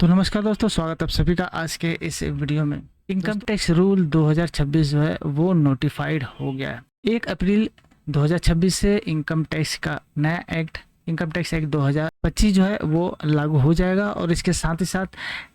तो नमस्कार दोस्तों, स्वागत है आप सभी का आज के इस वीडियो में। इनकम टैक्स रूल 2026 जो है वो नोटिफाइड हो गया है। 1 अप्रैल 2026 से इनकम टैक्स का नया एक्ट इनकम टैक्स एक्ट 2025 जो है वो लागू हो जाएगा और इसके साथ ही साथ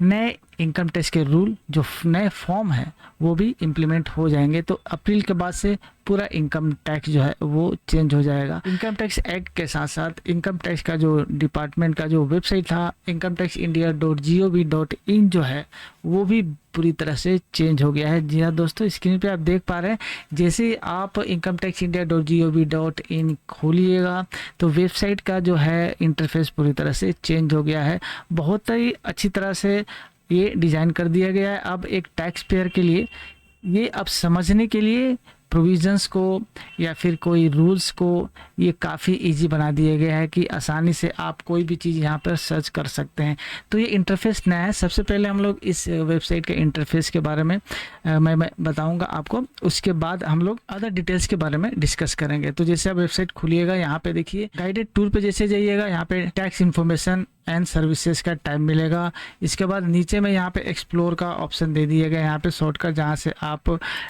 नए इनकम टैक्स के रूल जो नए फॉर्म है वो भी इम्प्लीमेंट हो जाएंगे। तो अप्रैल के बाद से पूरा इनकम टैक्स जो है वो चेंज हो जाएगा। इनकम टैक्स एक्ट के साथ साथ इनकम टैक्स का जो डिपार्टमेंट का जो वेबसाइट था incometaxindia.gov.in जो है वो भी पूरी तरह से चेंज हो गया है। जी हाँ दोस्तों, स्क्रीन पे आप देख पा रहे हैं, जैसे आप incometaxindia.gov.in खोलिएगा तो वेबसाइट का जो है इंटरफेस पूरी तरह से चेंज हो गया है। बहुत ही अच्छी तरह से ये डिज़ाइन कर दिया गया है। अब एक टैक्स पेयर के लिए ये अब समझने के लिए प्रोविजंस को या फिर कोई रूल्स को ये काफ़ी इजी बना दिया गया है कि आसानी से आप कोई भी चीज़ यहाँ पर सर्च कर सकते हैं। तो ये इंटरफेस नया है। सबसे पहले हम लोग इस वेबसाइट के इंटरफेस के बारे में मैं बताऊंगा आपको, उसके बाद हम लोग अदर डिटेल्स के बारे में डिस्कस करेंगे। तो जैसे आप वेबसाइट खुलिएगा, यहाँ पे देखिए गाइडेड टूर पे जैसे जाइएगा, यहाँ पे टैक्स इन्फॉर्मेशन एंड सर्विसेज का टैब मिलेगा। इसके बाद नीचे में यहाँ पे एक्सप्लोर का ऑप्शन दे दिया गया है। यहाँ पे शॉर्टकट जहाँ से आप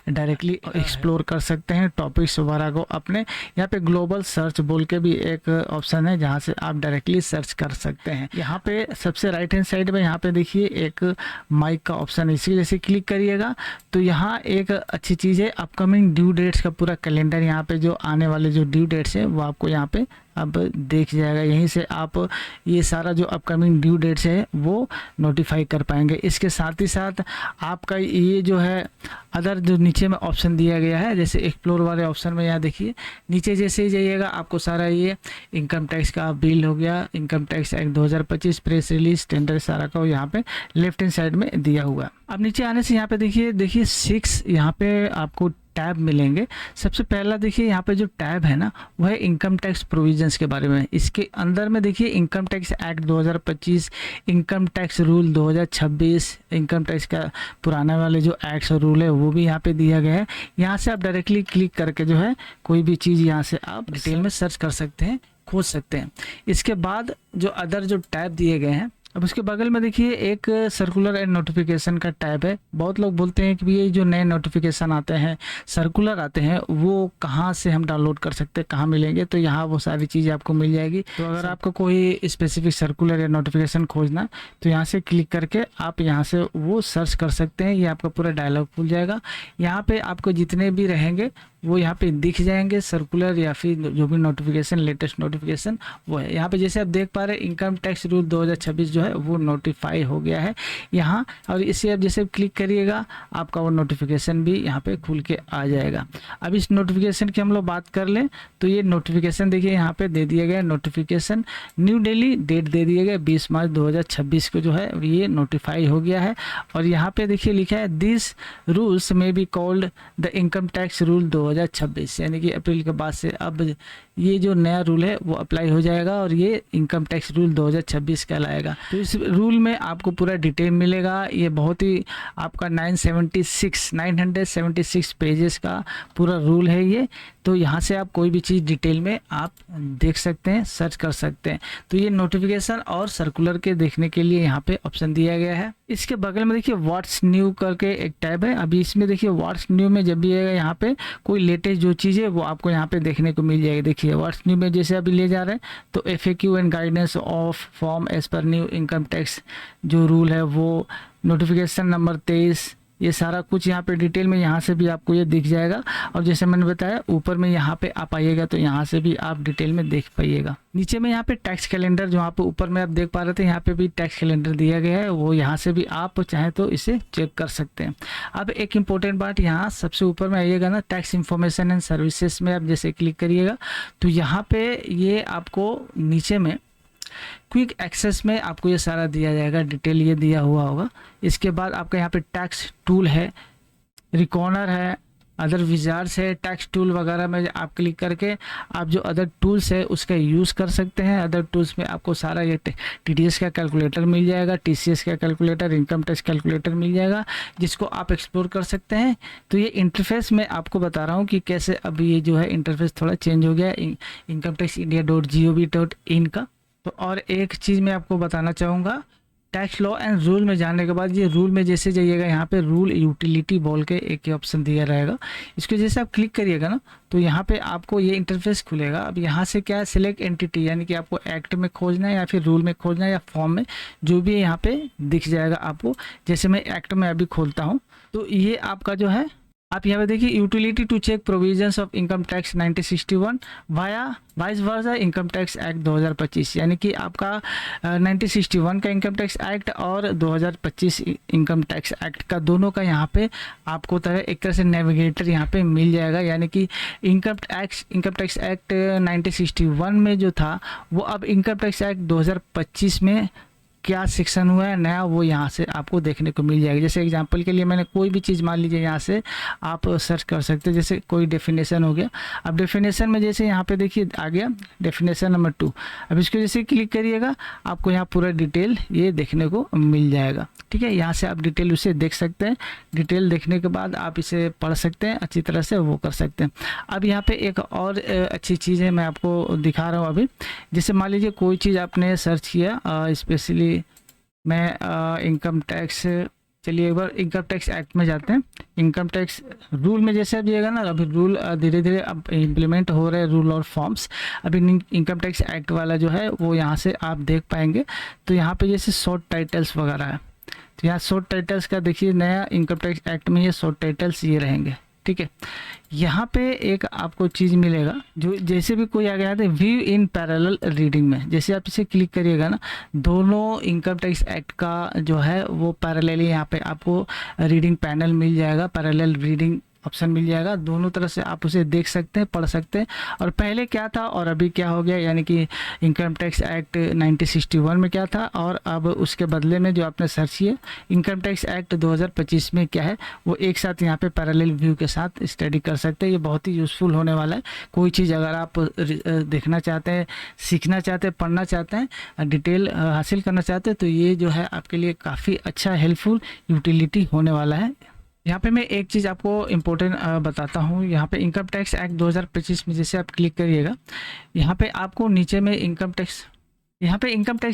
डायरेक्टली एक्सप्लोर कर सकते हैं टॉपिक्स वगैरह को अपने। यहाँ पे ग्लोबल सर्च बोल के भी एक ऑप्शन है जहाँ से आप डायरेक्टली सर्च कर सकते हैं। यहाँ पे सबसे राइट हैंड साइड में यहाँ पे देखिए एक माइक का ऑप्शन है, इसी जैसे क्लिक करिएगा तो यहाँ एक अच्छी चीज़ है, अपकमिंग ड्यू डेट्स का पूरा कैलेंडर, यहाँ पे जो आने वाले जो ड्यू डेट्स है वो आपको यहाँ पे अब देख जाएगा। यहीं से आप ये सारा जो अपकमिंग ड्यू डेट्स है वो नोटिफाई कर पाएंगे। इसके साथ ही साथ आपका ये जो है अदर जो नीचे में ऑप्शन दिया गया है, जैसे एक्सप्लोर वाले ऑप्शन में यहाँ देखिए नीचे जैसे ही जाइएगा आपको सारा ये इनकम टैक्स का बिल हो गया, income tax act 2025 press release tender सारा का यहाँ पे लेफ्ट हैंड साइड में दिया हुआ। अब नीचे आने से यहाँ पे देखिए 6 यहाँ पे आपको टैब मिलेंगे। सबसे पहला देखिए यहाँ पे जो टैब है ना वह है इनकम टैक्स प्रोविजंस के बारे में। इसके अंदर में देखिए income tax act 2025, income tax rule 2026, income tax का पुराना वाले जो एक्ट्स और रूल है वो भी यहाँ पे दिया गया है। यहाँ से आप डायरेक्टली क्लिक करके जो है कोई भी चीज़ यहाँ से आप डिटेल में सर्च कर सकते हैं, खोज सकते हैं। इसके बाद जो अदर जो टैब दिए गए हैं, अब उसके बगल में देखिए एक सर्कुलर एंड नोटिफिकेशन का टैब है। बहुत लोग बोलते हैं कि ये जो नए नोटिफिकेशन आते हैं, सर्कुलर आते हैं, वो कहाँ से हम डाउनलोड कर सकते हैं, कहाँ मिलेंगे। तो यहाँ वो सारी चीज़ें आपको मिल जाएगी। तो अगर आपको कोई स्पेसिफिक सर्कुलर या नोटिफिकेशन खोजना तो यहाँ से क्लिक करके आप यहाँ से वो सर्च कर सकते हैं। ये आपका पूरा डायलॉग खुल जाएगा। यहाँ पे आपको जितने भी रहेंगे वो यहाँ पे दिख जाएंगे, सर्कुलर या फिर जो भी नोटिफिकेशन, लेटेस्ट नोटिफिकेशन वो है। यहाँ पे जैसे आप देख पा रहे हैं इनकम टैक्स रूल 2026 जो है वो नोटिफाई हो गया है यहाँ, और इसे आप जैसे क्लिक करिएगा आपका वो नोटिफिकेशन भी यहाँ पे खुल के आ जाएगा। अब इस नोटिफिकेशन की हम लोग बात कर लें तो ये नोटिफिकेशन देखिए यहाँ पे दे दिया गया नोटिफिकेशन, न्यू दिल्ली डेट दे दिया गया 20 मार्च 2026 को जो है ये नोटिफाई हो गया है। और यहाँ पे देखिए लिखा है दिस रूल्स में be called the income tax rule 2026, यानी कि अप्रैल के बाद से अब ये जो नया रूल है वो अप्लाई हो जाएगा और ये इनकम टैक्स रूल 2026 कहलाएगा। तो इस रूल में आपको पूरा डिटेल मिलेगा। ये बहुत ही आपका 976 पेजेस का पूरा रूल है ये। तो यहाँ से आप कोई भी चीज़ डिटेल में आप देख सकते हैं, सर्च कर सकते हैं। तो ये नोटिफिकेशन और सर्कुलर के देखने के लिए यहाँ पे ऑप्शन दिया गया है। इसके बगल में देखिए व्हाट्स न्यू करके एक टैब है। अभी इसमें देखिए व्हाट्स न्यू में जब भी आएगा यहाँ पे कोई लेटेस्ट जो चीज़ है वो आपको यहाँ पे देखने को मिल जाएगी। देखिए व्हाट्स न्यू में जैसे अभी ले जा रहे हैं तो FAQ and guidance of form as per new income tax जो रूल है वो, नोटिफिकेशन नंबर 23, ये सारा कुछ यहाँ पे डिटेल में यहाँ से भी आपको ये दिख जाएगा। और जैसे मैंने बताया ऊपर में यहाँ पे आप आइएगा तो यहाँ से भी आप डिटेल में देख पाइएगा। नीचे में यहाँ पे टैक्स कैलेंडर जो यहाँ पे ऊपर में आप देख पा रहे थे, यहाँ पे भी टैक्स कैलेंडर दिया गया है, वो यहाँ से भी आप चाहें तो इसे चेक कर सकते हैं। अब एक इम्पोर्टेंट बात, यहाँ सबसे ऊपर में आइएगा ना टैक्स इन्फॉर्मेशन एंड सर्विसेज में आप जैसे क्लिक करिएगा तो यहाँ पे ये आपको नीचे में क्विक एक्सेस में आपको ये सारा दिया जाएगा, डिटेल ये दिया हुआ होगा। इसके बाद आपका यहाँ पे टैक्स टूल है, रिकॉर्नर है, अदर विजार्ड्स है, टैक्स टूल वगैरह में आप क्लिक करके आप जो अदर टूल्स है उसका यूज़ कर सकते हैं। अदर टूल्स में आपको सारा ये TDS का कैलकुलेटर मिल जाएगा, TCS का कैलकुलेटर, इनकम टैक्स कैलकुलेटर मिल जाएगा जिसको आप एक्सप्लोर कर सकते हैं। तो ये इंटरफेस मैं आपको बता रहा हूँ कि कैसे अब ये जो है इंटरफेस थोड़ा चेंज हो गया incometaxindia.gov.in का। तो और एक चीज़ मैं आपको बताना चाहूँगा, टैक्स लॉ एंड रूल में जाने के बाद ये रूल में जैसे जाइएगा, यहाँ पे रूल यूटिलिटी बोल के एक ऑप्शन दिया रहेगा। इसको जैसे आप क्लिक करिएगा ना, तो यहाँ पे आपको ये इंटरफेस खुलेगा। अब यहाँ से क्या है, सिलेक्ट एंटिटी, यानी कि आपको एक्ट में खोजना है या फिर रूल में खोजना है या फॉर्म में, जो भी यहाँ पे दिख जाएगा आपको। जैसे मैं एक्ट में अभी खोलता हूँ, तो ये आपका जो है, आप यहाँ पे देखिए utility to check provisions of income tax 1961 vice versa income tax act 2025, यानी कि आपका 1961 का इनकम टैक्स एक्ट और 2025 इनकम टैक्स एक्ट का दोनों का यहाँ पे आपको एक तरह से नेविगेटर यहाँ पे मिल जाएगा। यानी कि इनकम टैक्स एक्ट 1961 में जो था वो अब इनकम टैक्स एक्ट 2025 में क्या सेक्शन हुआ है नया, वो यहाँ से आपको देखने को मिल जाएगा। जैसे एग्जांपल के लिए मैंने कोई भी चीज़ मान लीजिए, यहाँ से आप सर्च कर सकते हैं। जैसे कोई डेफिनेशन हो गया, अब डेफिनेशन में जैसे यहाँ पे देखिए आ गया डेफिनेशन नंबर 2। अब इसको जैसे क्लिक करिएगा, आपको यहाँ पूरा डिटेल ये देखने को मिल जाएगा। ठीक है, यहाँ से आप डिटेल उसे देख सकते हैं। डिटेल देखने के बाद आप इसे पढ़ सकते हैं, अच्छी तरह से वो कर सकते हैं। अब यहाँ पे एक और अच्छी चीज़ है, मैं आपको दिखा रहा हूँ अभी। जैसे मान लीजिए कोई चीज़ आपने सर्च किया, स्पेशली मैं इनकम टैक्स, चलिए एक बार इनकम टैक्स एक्ट में जाते हैं। इनकम टैक्स रूल में जैसे अब जाइएगा ना, अभी रूल धीरे धीरे अब इम्प्लीमेंट हो रहे हैं, रूल और फॉर्म्स। अभी इनकम टैक्स एक्ट वाला जो है वो यहाँ से आप देख पाएंगे। तो यहाँ पे जैसे शॉर्ट टाइटल्स वगैरह है, तो यहाँ शॉर्ट टाइटल्स का देखिए, नया इनकम टैक्स एक्ट में ये शॉर्ट टाइटल्स ये रहेंगे। ठीक है, यहाँ पे एक आपको चीज़ मिलेगा, जो जैसे भी कोई आ गया है व्यू इन पैरेलल रीडिंग में, जैसे आप इसे क्लिक करिएगा ना, दोनों इनकम टैक्स एक्ट का जो है वो पैरेलली यहाँ पे आपको रीडिंग पैनल मिल जाएगा, पैरेलल रीडिंग ऑप्शन मिल जाएगा। दोनों तरह से आप उसे देख सकते हैं, पढ़ सकते हैं। और पहले क्या था और अभी क्या हो गया, यानी कि इनकम टैक्स एक्ट 1961 में क्या था और अब उसके बदले में जो आपने सर्च किया इनकम टैक्स एक्ट 2025 में क्या है, वो एक साथ यहाँ पे पैरेलल व्यू के साथ स्टडी कर सकते हैं। ये बहुत ही यूज़फुल होने वाला है। कोई चीज़ अगर आप देखना चाहते हैं, सीखना चाहते हैं, पढ़ना चाहते हैं, डिटेल हासिल करना चाहते हैं, तो ये जो है आपके लिए काफ़ी अच्छा हेल्पफुल यूटिलिटी होने वाला है। यहाँ पे मैं एक चीज़ आपको इम्पोर्टेंट बताता हूँ। यहाँ पे इनकम टैक्स एक्ट 2025 में जैसे आप क्लिक करिएगा, यहाँ पे आपको नीचे में इनकम टैक्स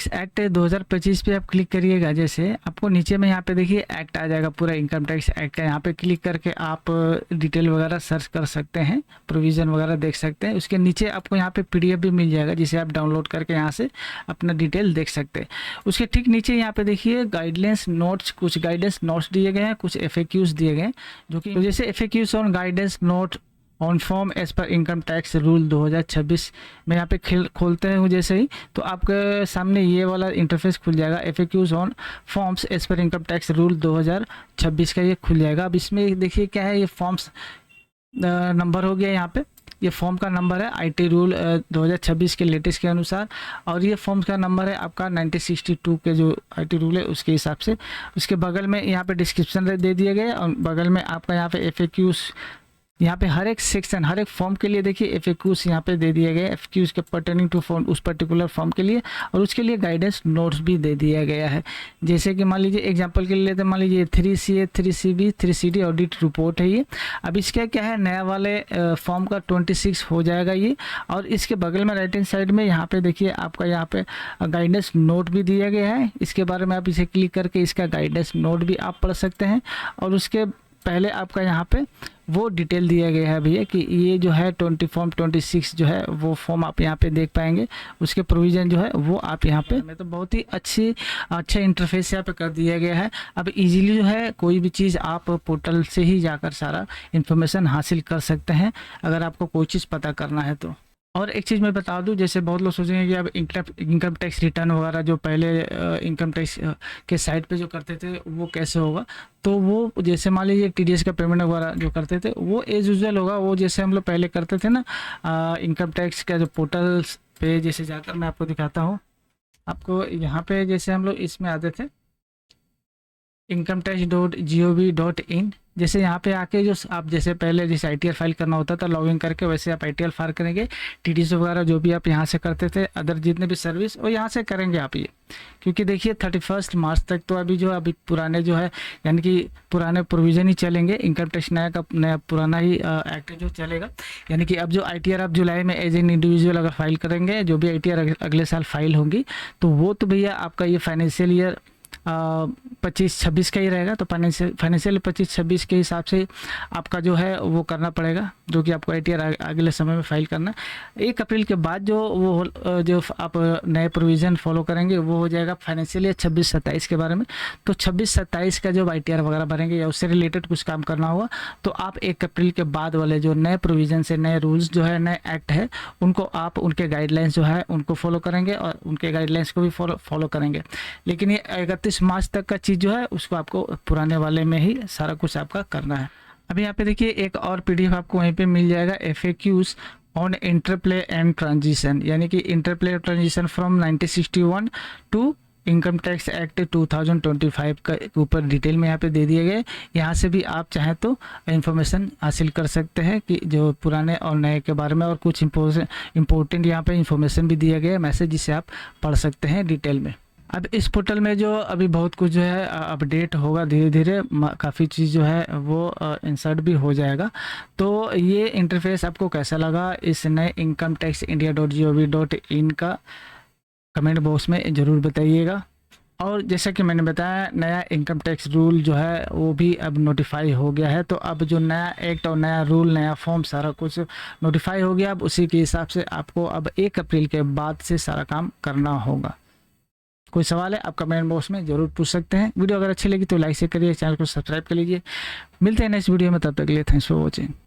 एक्ट 2025 पे आप क्लिक करिएगा, जैसे आपको नीचे में यहाँ पे देखिए एक्ट आ जाएगा, पूरा इनकम टैक्स एक्ट का। यहाँ पे क्लिक करके आप डिटेल वगैरह सर्च कर सकते हैं, प्रोविज़न वगैरह देख सकते हैं। उसके नीचे आपको यहाँ पे PDF भी मिल जाएगा, जिसे आप डाउनलोड करके यहाँ से अपना डिटेल देख सकते हैं। उसके ठीक नीचे यहाँ पे देखिए गाइडेंस नोट्स, कुछ गाइडेंस नोट्स दिए गए हैं, कुछ FAQs दिए गए हैं, जो कि तो जैसे FAQs on guidance note on form as per income tax rule 2026 में यहाँ पे खोलते हैं जैसे ही, तो आपके सामने ये वाला इंटरफेस खुल जाएगा। FAQs on forms as per income tax rule 2026 का ये खुल जाएगा। अब इसमें देखिए क्या है, ये फॉर्म्स नंबर हो गया, यहाँ पे ये फॉर्म का नंबर है IT रूल 2026 के लेटेस्ट के अनुसार, और ये फॉर्म का नंबर है आपका 1962 के जो IT रूल है उसके हिसाब से। उसके बगल में यहाँ पे डिस्क्रिप्शन दे दिए गए और बगल में आपका यहाँ पे FAQs, यहाँ पे हर एक सेक्शन, हर एक फॉर्म के लिए देखिए FAQs यहाँ पे दे दिए गए, FAQs के पर्टेनिंग टू फॉर्म, उस पर्टिकुलर फॉर्म के लिए, और उसके लिए गाइडेंस नोट्स भी दे दिया गया है। जैसे कि मान लीजिए एग्जांपल के लिए लेते, मान लीजिए 3CA 3CB 3CD audit report है ये। अब इसका क्या है, नया वाले फॉर्म का 26 हो जाएगा ये, और इसके बगल में राइट हैंड साइड में यहाँ पे देखिए आपका यहाँ पे गाइडेंस नोट भी दिया गया है। इसके बारे में आप इसे क्लिक करके इसका गाइडेंस नोट भी आप पढ़ सकते हैं, और उसके पहले आपका यहाँ पे वो डिटेल दिया गया है भैया कि ये जो है 26 जो है वो फॉर्म आप यहाँ पे देख पाएंगे। उसके प्रोविज़न जो है वो आप यहाँ पे तो बहुत ही अच्छा इंटरफेस यहाँ पे कर दिया गया है। अब इजीली जो है कोई भी चीज़ आप पोर्टल से ही जाकर सारा इन्फॉर्मेशन हासिल कर सकते हैं, अगर आपको कोई चीज़ पता करना है तो। और एक चीज़ मैं बता दूं, जैसे बहुत लोग सोचेंगे कि अब इनकम टैक्स रिटर्न वगैरह जो पहले इनकम टैक्स के साइट पे जो करते थे वो कैसे होगा, तो वो जैसे मान लीजिए TDS का पेमेंट वगैरह जो करते थे वो एज यूजुअल होगा। वो जैसे हम लोग पहले करते थे ना, इनकम टैक्स का जो पोर्टल पे जैसे जाकर मैं आपको दिखाता हूँ। आपको यहाँ पे जैसे हम लोग इसमें आते थे incometax.gov.in, जैसे यहाँ पे आके जो आप जैसे पहले जैसे ITR फाइल करना होता था लॉगिन करके, वैसे आप ITR फाइल करेंगे। TDS वगैरह जो भी आप यहाँ से करते थे, अदर जितने भी सर्विस वो यहाँ से करेंगे आप ये, क्योंकि देखिए 31 मार्च तक तो अभी पुराने जो है यानी कि पुराने प्रोविज़न ही चलेंगे। इनकम टैक्स नया पुराना ही एक्ट जो चलेगा, यानी कि अब जो ITR आप जुलाई में एज एन इंडिविजुअल अगर फाइल करेंगे, जो भी ITR अगले साल फाइल होंगी, तो वो तो भैया आपका ये फाइनेंशियल ईयर 25-26 का ही रहेगा। तो फाइनेंशियल 25-26 के हिसाब से आपका जो है वो करना पड़ेगा, जो कि आपको ITR अगले समय में फाइल करना। 1 अप्रैल के बाद जो आप नए प्रोविज़न फॉलो करेंगे वो हो जाएगा फाइनेंशियल ईयर 26-27 के बारे में। तो 26-27 का जब ITR वगैरह भरेंगे या उससे रिलेटेड कुछ काम करना होगा तो आप 1 अप्रैल के बाद वाले जो नए प्रोविज़न से, नए रूल्स जो है, नए एक्ट है, उनको आप उनके गाइडलाइंस जो है उनको फॉलो करेंगे और उनके गाइडलाइंस को भी फॉलो करेंगे। लेकिन ये 31 मार्च तक का चीज़ जो है उसको आपको पुराने वाले में ही सारा कुछ आपका करना है। अभी यहाँ पे देखिए एक और PDF आपको वहीं पे मिल जाएगा, FAQs on interplay and transition, यानी कि interplay transition from 1961 to income tax act 2025 का ऊपर डिटेल में यहाँ पे दे दिए गए। यहाँ से भी आप चाहें तो इन्फॉर्मेशन हासिल कर सकते हैं कि जो पुराने और नए के बारे में, और कुछ इम्पोर्टेंट यहाँ पे इन्फॉर्मेशन भी दिया गया है मैसेज, जिसे आप पढ़ सकते हैं डिटेल में। अब इस पोर्टल में जो अभी बहुत कुछ जो है अपडेट होगा, धीरे धीरे काफ़ी चीज़ जो है वो इंसर्ट भी हो जाएगा। तो ये इंटरफेस आपको कैसा लगा, इस नए इनकम टैक्स india.gov.in का कमेंट बॉक्स में ज़रूर बताइएगा। और जैसा कि मैंने बताया, नया इनकम टैक्स रूल जो है वो भी अब नोटिफाई हो गया है। तो अब जो नया एक्ट और नया रूल, नया फॉर्म, सारा कुछ नोटिफाई हो गया। अब उसी के हिसाब से आपको अब 1 अप्रैल के बाद से सारा काम करना होगा। कोई सवाल है आप कमेंट बॉक्स में ज़रूर पूछ सकते हैं। वीडियो अगर अच्छी लगी तो लाइक शेयर करिए, चैनल को सब्सक्राइब कर लीजिए। मिलते हैं नेक्स्ट वीडियो में, तब तक के लिए थैंक्स फॉर वॉचिंग।